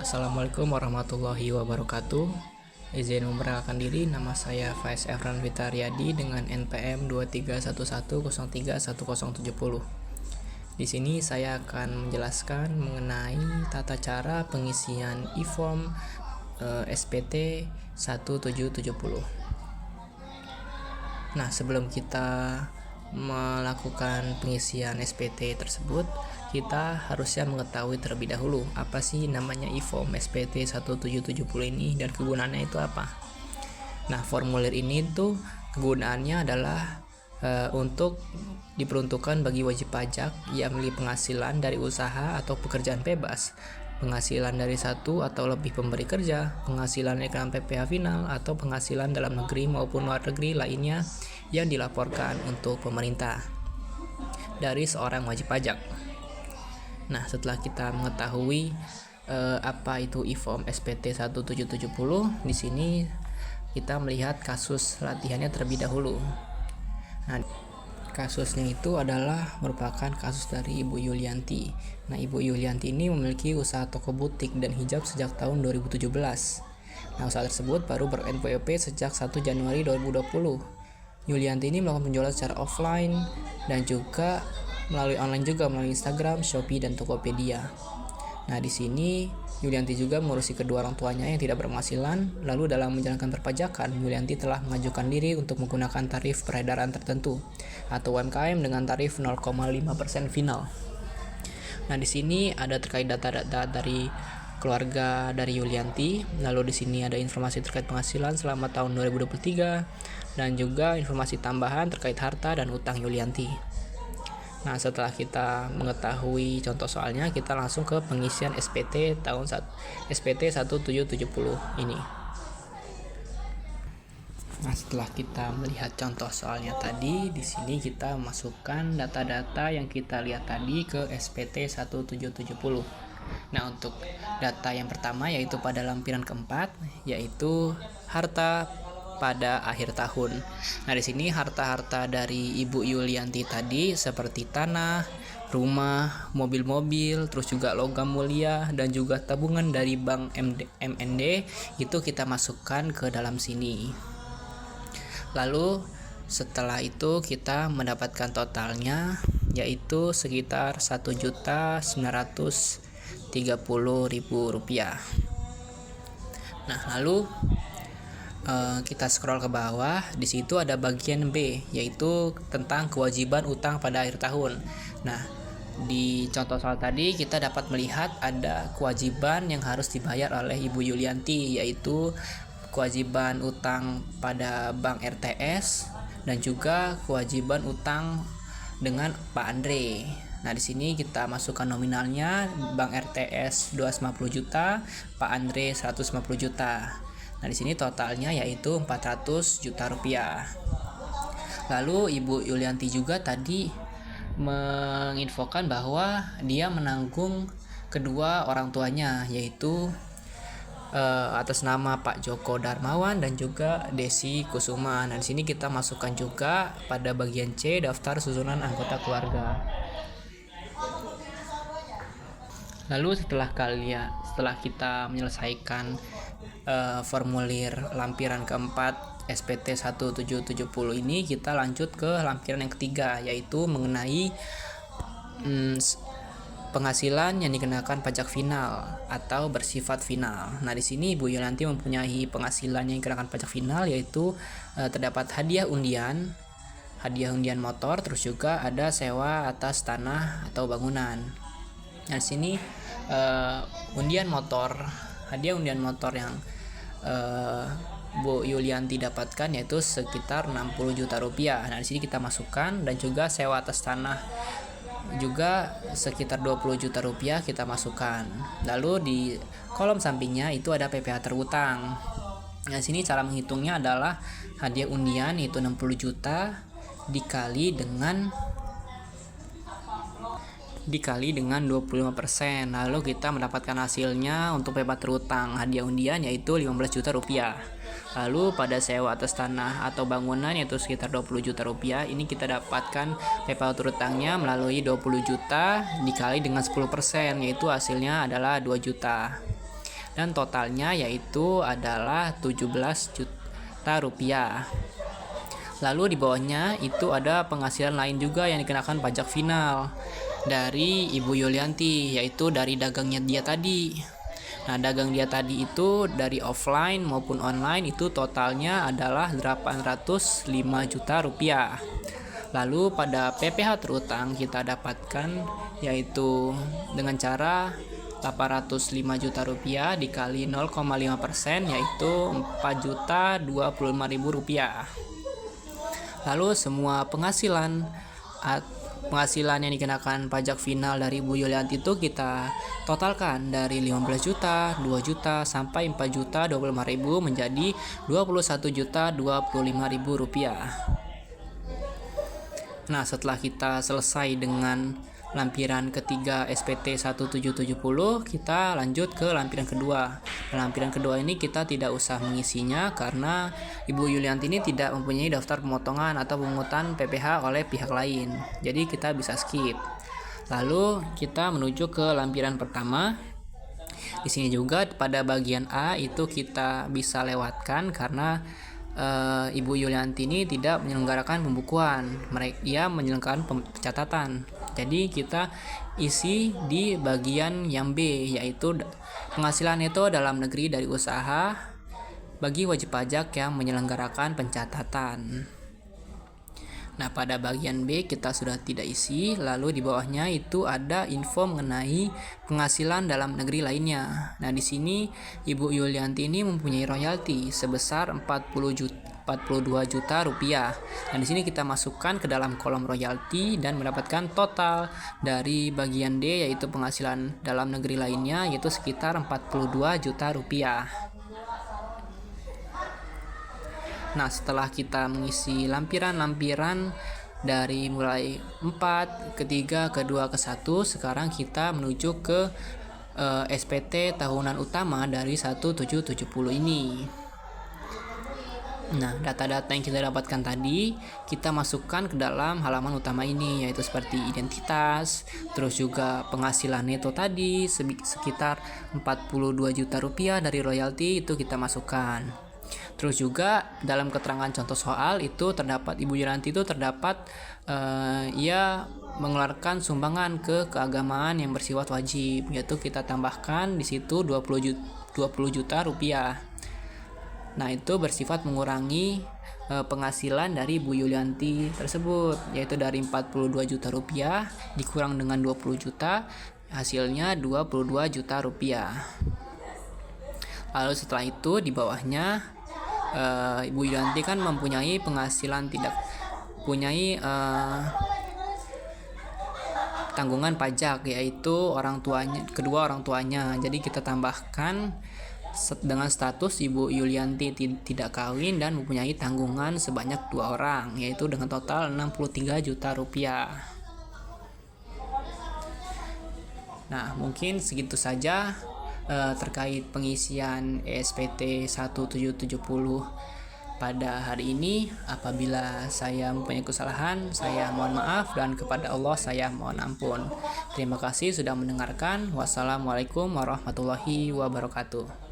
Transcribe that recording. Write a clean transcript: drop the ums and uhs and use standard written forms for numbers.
Assalamualaikum warahmatullahi wabarakatuh. Izin memperkenalkan diri, nama saya Faiz Efran Fitariadi dengan NPM 2311031070. Di sini saya akan menjelaskan mengenai tata cara pengisian e-form SPT 1770. Nah, sebelum kita melakukan pengisian SPT tersebut, kita harusnya mengetahui terlebih dahulu apa sih namanya e-form SPT 1770 ini dan kegunaannya itu apa. Nah, formulir ini tuh kegunaannya adalah untuk diperuntukkan bagi wajib pajak yang memiliki penghasilan dari usaha atau pekerjaan bebas, penghasilan dari satu atau lebih pemberi kerja, penghasilan dengan PPh final, atau penghasilan dalam negeri maupun luar negeri lainnya yang dilaporkan untuk pemerintah dari seorang wajib pajak. Nah, setelah kita mengetahui apa itu e-form SPT 1770, di sini kita melihat kasus latihannya terlebih dahulu. Nah, kasusnya itu adalah merupakan kasus dari Ibu Yulianti. Nah, Ibu Yulianti ini memiliki usaha toko butik dan hijab sejak tahun 2017. Nah, usaha tersebut baru ber-NPWP sejak 1 Januari 2020. Yulianti ini melakukan penjualan secara offline dan juga melalui online juga, melalui Instagram, Shopee, dan Tokopedia. Nah, di sini Yulianti juga mengurusi kedua orang tuanya yang tidak berpenghasilan. Lalu dalam menjalankan perpajakan, Yulianti telah mengajukan diri untuk menggunakan tarif peredaran tertentu atau UMKM dengan tarif 0,5% final. Nah, di sini ada terkait data-data dari keluarga dari Yulianti. Lalu di sini ada informasi terkait penghasilan selama tahun 2023 dan juga informasi tambahan terkait harta dan utang Yulianti. Nah, setelah kita mengetahui contoh soalnya, kita langsung ke pengisian SPT SPT 1770 ini. Nah, setelah kita melihat contoh soalnya tadi, di sini kita masukkan data-data yang kita lihat tadi ke SPT 1770. Nah, untuk data yang pertama yaitu pada lampiran keempat, yaitu harta pada akhir tahun. Nah, di sini harta-harta dari Ibu Yulianti tadi seperti tanah, rumah, mobil-mobil, terus juga logam mulia dan juga tabungan dari Bank MND itu kita masukkan ke dalam sini. Lalu setelah itu kita mendapatkan totalnya yaitu sekitar Rp1.930.000. Nah, lalu kita scroll ke bawah, di situ ada bagian B yaitu tentang kewajiban utang pada akhir tahun. Nah, di contoh soal tadi kita dapat melihat ada kewajiban yang harus dibayar oleh Ibu Yulianti, yaitu kewajiban utang pada Bank RTS dan juga kewajiban utang dengan Pak Andre. Nah, di sini kita masukkan nominalnya, Bank RTS 250 juta, Pak Andre 150 juta. Nah, di sini totalnya yaitu 400 juta rupiah. Lalu Ibu Yulianti juga tadi menginfokan bahwa dia menanggung kedua orang tuanya, yaitu atas nama Pak Joko Darmawan dan juga Desi Kusuma. Nah, di sini kita masukkan juga pada bagian C daftar susunan anggota keluarga. Lalu setelah kita menyelesaikan formulir lampiran keempat SPT 1770 ini, kita lanjut ke lampiran yang ketiga yaitu mengenai penghasilan yang dikenakan pajak final atau bersifat final. Nah, di sini Ibu Yulianti mempunyai penghasilan yang dikenakan pajak final yaitu terdapat hadiah undian motor, terus juga ada sewa atas tanah atau bangunan. Nah, di sini hadiah undian motor yang Bu Yulianti dapatkan yaitu sekitar 60 juta rupiah. Nah, di sini kita masukkan, dan juga sewa atas tanah juga sekitar 20 juta rupiah kita masukkan. Lalu di kolom sampingnya itu ada PPh terutang. Nah, di sini cara menghitungnya adalah hadiah undian itu 60 juta dikali dengan 25%. Lalu kita mendapatkan hasilnya untuk PPh terutang hadiah undian yaitu 15 juta rupiah. Lalu pada sewa atas tanah atau bangunan yaitu sekitar 20 juta rupiah, ini kita dapatkan PPh terutangnya melalui 20 juta dikali dengan 10%, yaitu hasilnya adalah 2 juta. dan totalnya yaitu adalah 17 juta rupiah. Lalu di bawahnya itu ada penghasilan lain juga yang dikenakan pajak final dari Ibu Yulianti, yaitu dari dagangnya dia tadi. Nah, dagang dia tadi itu dari offline maupun online itu totalnya adalah 805 juta rupiah. Lalu pada PPh terutang kita dapatkan yaitu dengan cara 805 juta rupiah dikali 0,5% yaitu 4.025.000 rupiah. Lalu semua penghasilan yang dikenakan pajak final dari Bu Yulianti itu kita totalkan dari 15 juta, 2 juta sampai 4.025.000 menjadi 21.025.000 rupiah. Nah, setelah kita selesai dengan lampiran ketiga SPT 1770, kita lanjut ke lampiran kedua. Lampiran kedua ini kita tidak usah mengisinya karena Ibu Yulianti ini tidak mempunyai daftar pemotongan atau pemungutan PPh oleh pihak lain. Jadi kita bisa skip. Lalu kita menuju ke lampiran pertama. Di sini juga pada bagian A itu kita bisa lewatkan karena Ibu Yulianti ini tidak menyelenggarakan pembukuan, ia menyelenggarakan pencatatan. Jadi kita isi di bagian yang B, yaitu penghasilan neto dalam negeri dari usaha bagi wajib pajak yang menyelenggarakan pencatatan. Nah, pada bagian B kita sudah tidak isi, lalu di bawahnya itu ada info mengenai penghasilan dalam negeri lainnya. Nah, di sini Ibu Yulianti ini mempunyai royalti sebesar 42 juta rupiah. Dan di sini kita masukkan ke dalam kolom royalti dan mendapatkan total dari bagian D yaitu penghasilan dalam negeri lainnya yaitu sekitar 42 juta rupiah. Nah, setelah kita mengisi lampiran-lampiran dari mulai 4, ke 3, ke 2, ke 1, sekarang kita menuju ke SPT tahunan utama dari 1770 ini. Nah, data-data yang kita dapatkan tadi kita masukkan ke dalam halaman utama ini, yaitu seperti identitas, terus juga penghasilan neto tadi sekitar 42 juta rupiah dari royalti itu kita masukkan. Terus juga dalam keterangan contoh soal itu terdapat Ibu Yulianti itu terdapat ia mengeluarkan sumbangan ke keagamaan yang bersifat wajib, yaitu kita tambahkan di situ 20 juta rupiah. Nah, itu bersifat mengurangi penghasilan dari Bu Yulianti tersebut, yaitu dari 42 juta rupiah dikurang dengan 20 juta hasilnya 22 juta rupiah. Lalu setelah itu di bawahnya Ibu Yulianti kan mempunyai penghasilan tidak punyai tanggungan pajak, yaitu kedua orang tuanya. Jadi kita tambahkan dengan status Ibu Yulianti tidak kawin dan mempunyai tanggungan sebanyak 2 orang, yaitu dengan total 63 juta rupiah. Nah, mungkin segitu saja terkait pengisian SPT 1770 pada hari ini. Apabila saya mempunyai kesalahan, saya mohon maaf, dan kepada Allah saya mohon ampun. Terima kasih sudah mendengarkan. Wassalamualaikum warahmatullahi wabarakatuh.